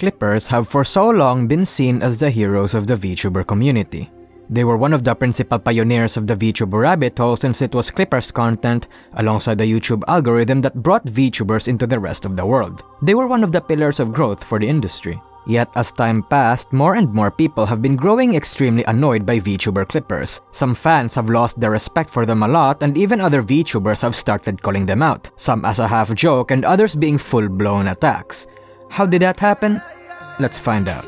Clippers have for so long been seen as the heroes of the VTuber community. They were one of the principal pioneers of the VTuber rabbit hole since it was Clippers content, alongside the YouTube algorithm that brought VTubers into the rest of the world. They were one of the pillars of growth for the industry. Yet as time passed, more and more people have been growing extremely annoyed by VTuber Clippers. Some fans have lost their respect for them a lot, and even other VTubers have started calling them out, some as a half joke and others being full-blown attacks. How did that happen? Let's find out.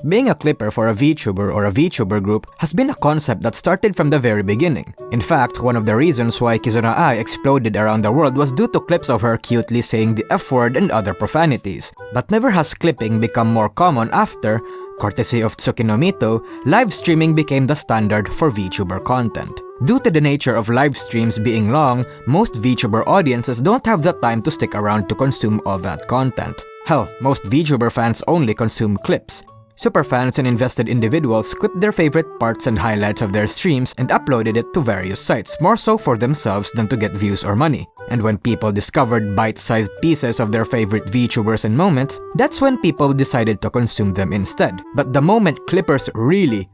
Being a clipper for a VTuber or a VTuber group has been a concept that started from the very beginning. In fact, one of the reasons why Kizuna Ai exploded around the world was due to clips of her cutely saying the F word and other profanities. But never has clipping become more common after, courtesy of Tsukinomito, live streaming became the standard for VTuber content. Due to the nature of live streams being long, most VTuber audiences don't have the time to stick around to consume all that content. Hell, most VTuber fans only consume clips. Superfans and invested individuals clipped their favorite parts and highlights of their streams and uploaded it to various sites, more so for themselves than to get views or money. And when people discovered bite-sized pieces of their favorite VTubers and moments, that's when people decided to consume them instead. But the moment clippers really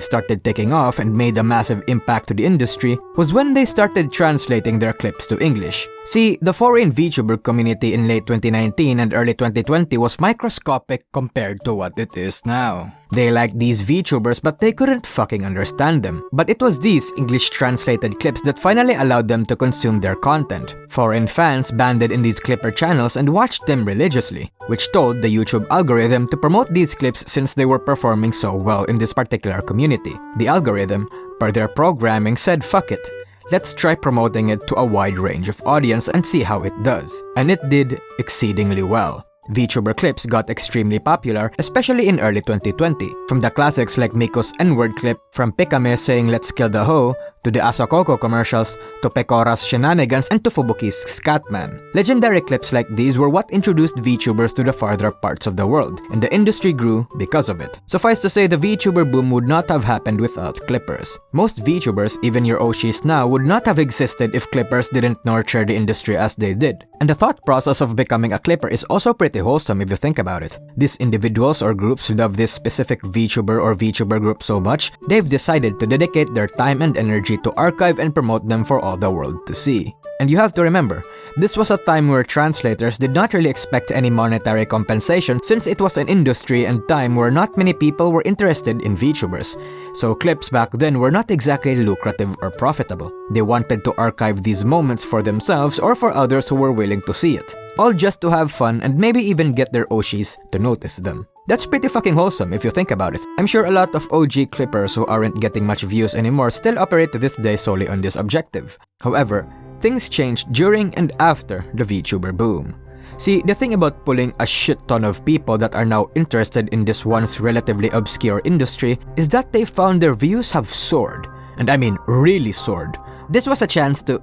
started taking off and made a massive impact to the industry was when they started translating their clips to English. See, the foreign VTuber community in late 2019 and early 2020 was microscopic compared to what it is now. They liked these VTubers but they couldn't fucking understand them. But it was these English translated clips that finally allowed them to consume their content. Foreign fans banded in these clipper channels and watched them religiously, which told the YouTube algorithm to promote these clips since they were performing so well in this particular community. The algorithm, per their programming, said fuck it. Let's try promoting it to a wide range of audience and see how it does. And it did exceedingly well. VTuber clips got extremely popular, especially in early 2020. From the classics like Miko's N-word clip, from Pikame saying let's kill the hoe, to the Asokoko commercials, to Pecora's shenanigans, and to Fubuki's Scatman. Legendary clips like these were what introduced VTubers to the farther parts of the world, and the industry grew because of it. Suffice to say, the VTuber boom would not have happened without clippers. Most VTubers, even your Oshis now, would not have existed if clippers didn't nurture the industry as they did. And the thought process of becoming a clipper is also pretty wholesome if you think about it. These individuals or groups love this specific VTuber or VTuber group so much, they've decided to dedicate their time and energy to archive and promote them for all the world to see. And you have to remember, this was a time where translators did not really expect any monetary compensation since it was an industry and time where not many people were interested in VTubers. So clips back then were not exactly lucrative or profitable. They wanted to archive these moments for themselves or for others who were willing to see it. All just to have fun and maybe even get their Oshis to notice them. That's pretty fucking wholesome if you think about it. I'm sure a lot of OG clippers who aren't getting much views anymore still operate to this day solely on this objective. However, things changed during and after the VTuber boom. See, the thing about pulling a shit ton of people that are now interested in this once relatively obscure industry is that they found their views have soared. And I mean really soared. This was a chance to,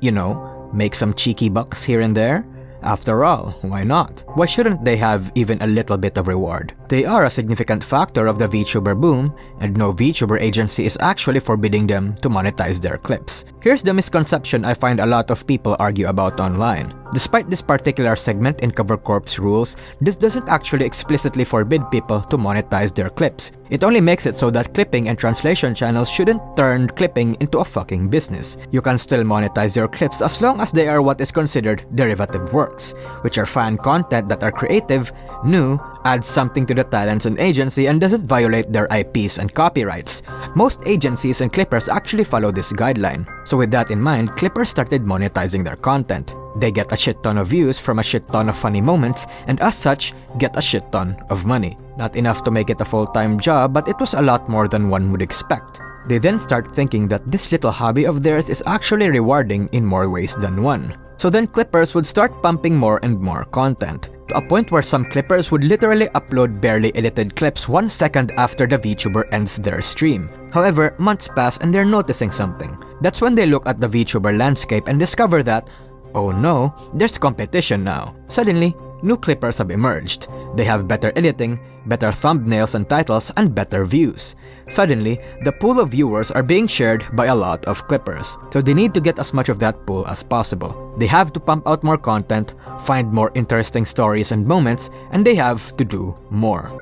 you know, make some cheeky bucks here and there. After all, why not? Why shouldn't they have even a little bit of reward? They are a significant factor of the VTuber boom, and no VTuber agency is actually forbidding them to monetize their clips. Here's the misconception I find a lot of people argue about online. Despite this particular segment in Cover Corp's rules, this doesn't actually explicitly forbid people to monetize their clips. It only makes it so that clipping and translation channels shouldn't turn clipping into a fucking business. You can still monetize your clips as long as they are what is considered derivative works, which are fan content that are creative, new, adds something to the talents and agency, and doesn't violate their IPs and copyrights. Most agencies and clippers actually follow this guideline. So with that in mind, clippers started monetizing their content. They get a shit ton of views from a shit ton of funny moments, and as such, get a shit ton of money. Not enough to make it a full-time job, but it was a lot more than one would expect. They then start thinking that this little hobby of theirs is actually rewarding in more ways than one. So then clippers would start pumping more and more content, to a point where some clippers would literally upload barely edited clips 1 second after the VTuber ends their stream. However, months pass and they're noticing something. That's when they look at the VTuber landscape and discover that, oh no, there's competition now. Suddenly, new clippers have emerged. They have better editing, better thumbnails and titles, and better views. Suddenly, the pool of viewers are being shared by a lot of clippers, so they need to get as much of that pool as possible. They have to pump out more content, find more interesting stories and moments, and they have to do more.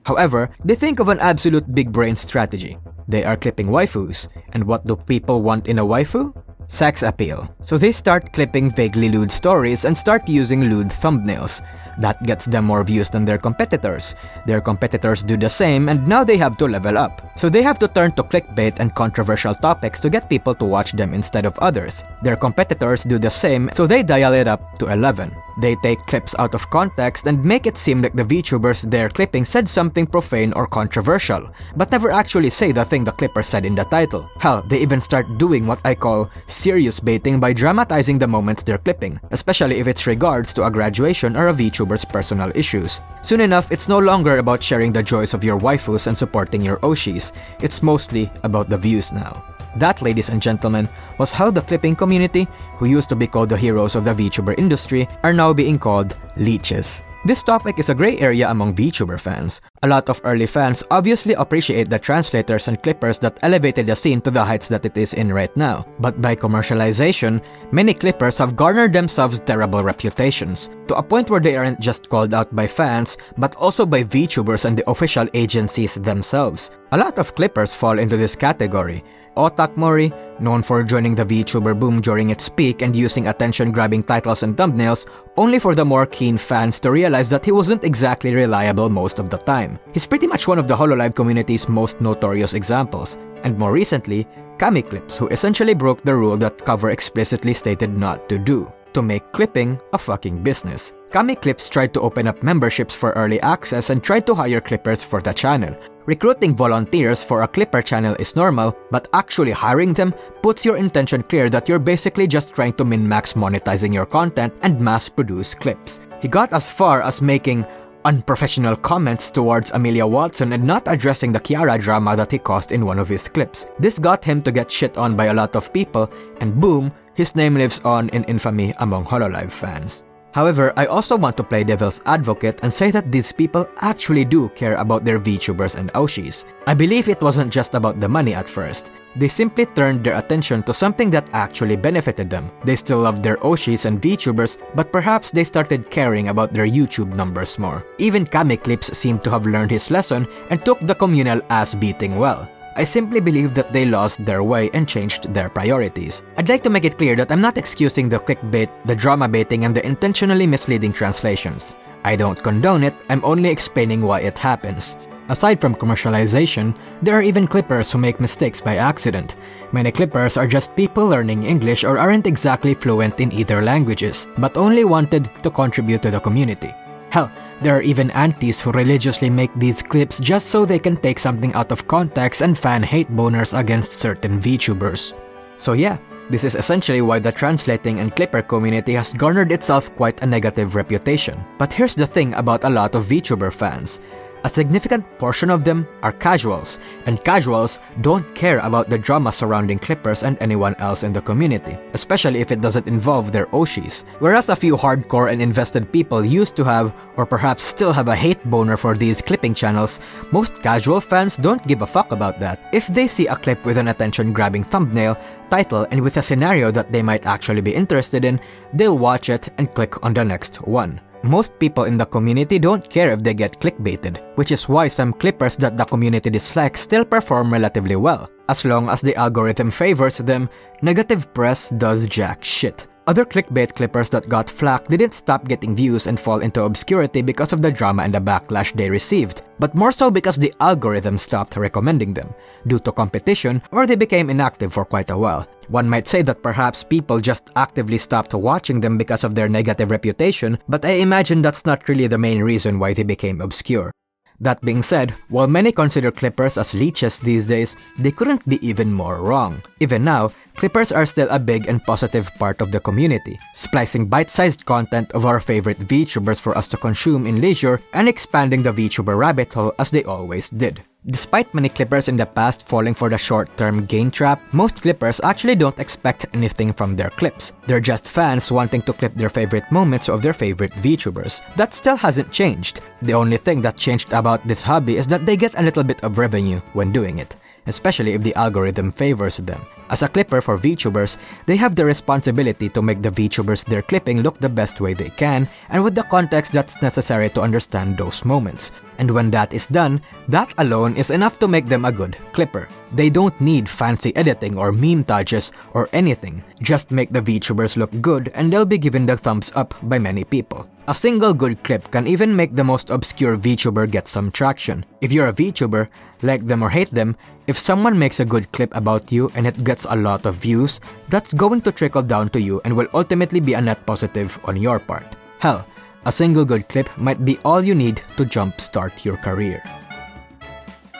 However, they think of an absolute big brain strategy. They are clipping waifus, and what do people want in a waifu? Sex appeal. So they start clipping vaguely lewd stories and start using lewd thumbnails. That gets them more views than their competitors. Their competitors do the same, and now they have to level up. So they have to turn to clickbait and controversial topics to get people to watch them instead of others. Their competitors do the same, so they dial it up to 11. They take clips out of context and make it seem like the VTubers they're clipping said something profane or controversial, but never actually say the thing the clipper said in the title. Hell, they even start doing what I call serious baiting by dramatizing the moments they're clipping, especially if it's regards to a graduation or a VTuber's personal issues. Soon enough, it's no longer about sharing the joys of your waifus and supporting your oshis. It's mostly about the views now. That, ladies and gentlemen, was how the clipping community, who used to be called the heroes of the VTuber industry, are now being called leeches. This topic is a gray area among VTuber fans. A lot of early fans obviously appreciate the translators and clippers that elevated the scene to the heights that it is in right now. But by commercialization, many clippers have garnered themselves terrible reputations, to a point where they aren't just called out by fans, but also by VTubers and the official agencies themselves. A lot of clippers fall into this category. Otak Mori, known for joining the VTuber boom during its peak and using attention-grabbing titles and thumbnails, only for the more keen fans to realize that he wasn't exactly reliable most of the time. He's pretty much one of the Hololive community's most notorious examples. And more recently, Kami Clips, who essentially broke the rule that Cover explicitly stated not to do, to make clipping a fucking business. Kami Clips tried to open up memberships for early access and tried to hire clippers for the channel. Recruiting volunteers for a clipper channel is normal, but actually hiring them puts your intention clear that you're basically just trying to min-max monetizing your content and mass-produce clips. He got as far as making unprofessional comments towards Amelia Watson and not addressing the Kiara drama that he caused in one of his clips. This got him to get shit on by a lot of people, and boom, his name lives on in infamy among Hololive fans. However, I also want to play devil's advocate and say that these people actually do care about their VTubers and oshis. I believe it wasn't just about the money at first. They simply turned their attention to something that actually benefited them. They still loved their oshis and VTubers, but perhaps they started caring about their YouTube numbers more. Even Kami Clips seemed to have learned his lesson and took the communal ass beating well. I simply believe that they lost their way and changed their priorities. I'd like to make it clear that I'm not excusing the clickbait, the drama baiting, and the intentionally misleading translations. I don't condone it, I'm only explaining why it happens. Aside from commercialization, there are even clippers who make mistakes by accident. Many clippers are just people learning English or aren't exactly fluent in either languages, but only wanted to contribute to the community. Hell, there are even aunties who religiously make these clips just so they can take something out of context and fan hate boners against certain VTubers. So yeah, this is essentially why the translating and clipper community has garnered itself quite a negative reputation. But here's the thing about a lot of VTuber fans. A significant portion of them are casuals, and casuals don't care about the drama surrounding clippers and anyone else in the community, especially if it doesn't involve their oshis. Whereas a few hardcore and invested people used to have, or perhaps still have, a hate boner for these clipping channels, most casual fans don't give a fuck about that. If they see a clip with an attention-grabbing thumbnail, title, and with a scenario that they might actually be interested in, they'll watch it and click on the next one. Most people in the community don't care if they get clickbaited, which is why some clippers that the community dislikes still perform relatively well. As long as the algorithm favors them, negative press does jack shit. Other clickbait clippers that got flack didn't stop getting views and fall into obscurity because of the drama and the backlash they received, but more so because the algorithm stopped recommending them, due to competition, or they became inactive for quite a while. One might say that perhaps people just actively stopped watching them because of their negative reputation, but I imagine that's not really the main reason why they became obscure. That being said, while many consider clippers as leeches these days, they couldn't be even more wrong. Even now, clippers are still a big and positive part of the community, splicing bite-sized content of our favorite VTubers for us to consume in leisure and expanding the VTuber rabbit hole as they always did. Despite many clippers in the past falling for the short-term gain trap, most clippers actually don't expect anything from their clips. They're just fans wanting to clip their favorite moments of their favorite VTubers. That still hasn't changed. The only thing that changed about this hobby is that they get a little bit of revenue when doing it, especially if the algorithm favors them. As a clipper for VTubers, they have the responsibility to make the VTubers they're clipping look the best way they can and with the context that's necessary to understand those moments. And when that is done, that alone is enough to make them a good clipper. They don't need fancy editing or meme touches or anything. Just make the VTubers look good and they'll be given the thumbs up by many people. A single good clip can even make the most obscure VTuber get some traction. If you're a VTuber, like them or hate them, if someone makes a good clip about you and it gets a lot of views, that's going to trickle down to you and will ultimately be a net positive on your part. Hell, a single good clip might be all you need to jumpstart your career.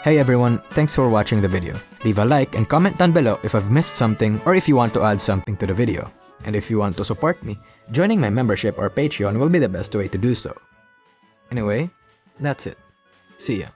Hey everyone, thanks for watching the video. Leave a like and comment down below if I've missed something or if you want to add something to the video. And if you want to support me, joining my membership or Patreon will be the best way to do so. Anyway, that's it. See ya.